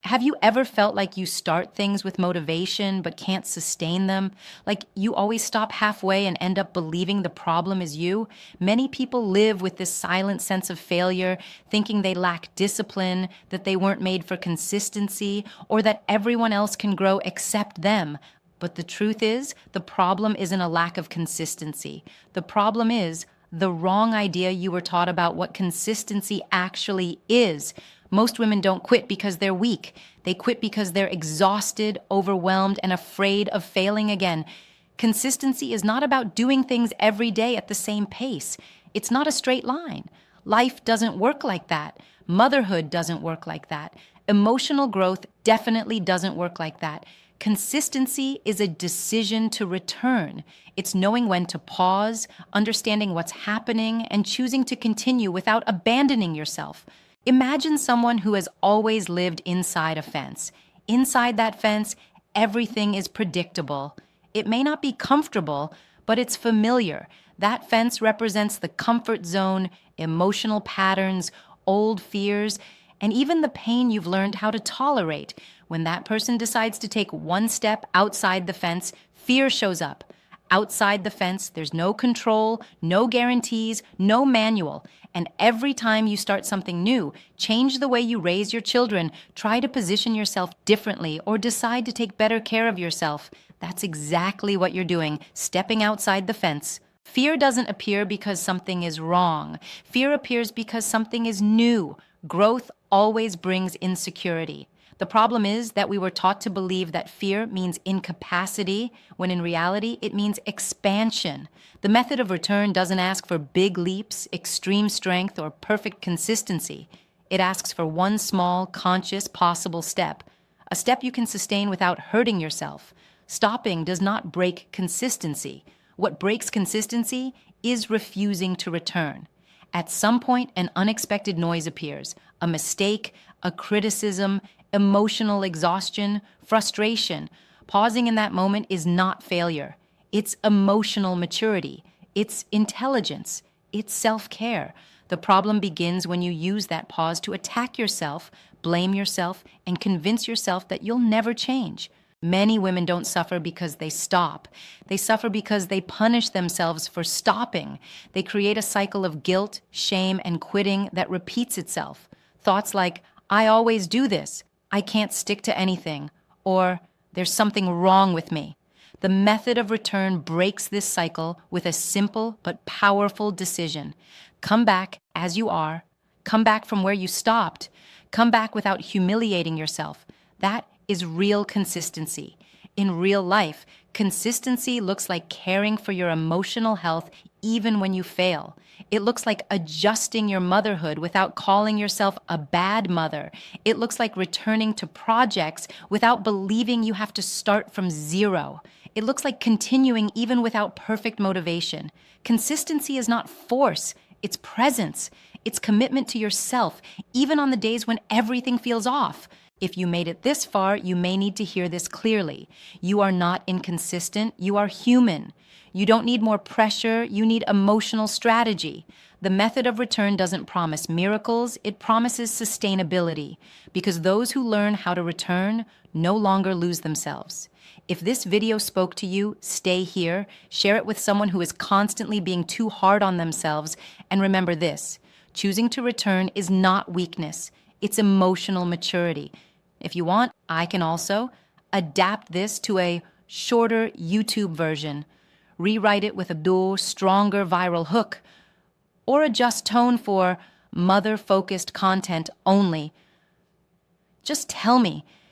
Have you ever felt like you start things with motivation but can't sustain them? Like you always stop halfway and end up believing the problem is you? Many people live with this silent sense of failure, thinking they lack discipline, that they weren't made for consistency, or that everyone else can grow except them. But the truth is, the problem isn't a lack of consistency. The problem is the wrong idea you were taught about what consistency actually is. Most women don't quit because they're weak. They quit because they're exhausted, overwhelmed, and afraid of failing again. Consistency is not about doing things every day at the same pace. It's not a straight line. Life doesn't work like that. Motherhood doesn't work like that. Emotional growth definitely doesn't work like that. Consistency is a decision to return. It's knowing when to pause, understanding what's happening, and choosing to continue without abandoning yourself. Imagine someone who has always lived inside a fence. Inside that fence, everything is predictable. It may not be comfortable, but it's familiar. That fence represents the comfort zone, emotional patterns, old fears, and even the pain you've learned how to tolerate. When that person decides to take one step outside the fence, fear shows up. Outside the fence, there's no control, no guarantees, no manual. And every time you start something new, change the way you raise your children, try to position yourself differently, or decide to take better care of yourself, that's exactly what you're doing, stepping outside the fence. Fear doesn't appear because something is wrong. Fear appears because something is new. Growth always brings insecurity. The problem is that we were taught to believe that fear means incapacity, when in reality it means expansion. The method of return doesn't ask for big leaps, extreme strength, or perfect consistency. It asks for one small, conscious, possible step. A step you can sustain without hurting yourself. Stopping does not break consistency. What breaks consistency is refusing to return. At some point, an unexpected noise appears, a mistake, a criticism, emotional exhaustion, frustration. Pausing in that moment is not failure. It's emotional maturity. It's intelligence. It's self-care. The problem begins when you use that pause to attack yourself, blame yourself, and convince yourself that you'll never change. Many women don't suffer because they stop. They suffer because they punish themselves for stopping. They create a cycle of guilt, shame, and quitting that repeats itself. Thoughts like, I always do this, I can't stick to anything, or there's something wrong with me. The method of return breaks this cycle with a simple but powerful decision. Come back as you are. Come back from where you stopped. Come back without humiliating yourself. That is real consistency. In real life, consistency looks like caring for your emotional health even when you fail. It looks like adjusting your motherhood without calling yourself a bad mother. It looks like returning to projects without believing you have to start from zero. It looks like continuing even without perfect motivation. Consistency is not force, it's presence. It's commitment to yourself, even on the days when everything feels off. If you made it this far, you may need to hear this clearly. You are not inconsistent, you are human. You don't need more pressure, you need emotional strategy. The method of return doesn't promise miracles, it promises sustainability, because those who learn how to return no longer lose themselves. If this video spoke to you, stay here, share it with someone who is constantly being too hard on themselves, and remember this, choosing to return is not weakness, it's emotional maturity. If you want, I can also adapt this to a shorter YouTube version, rewrite it with a dual, stronger viral hook, or adjust tone for mother-focused content only. Just tell me,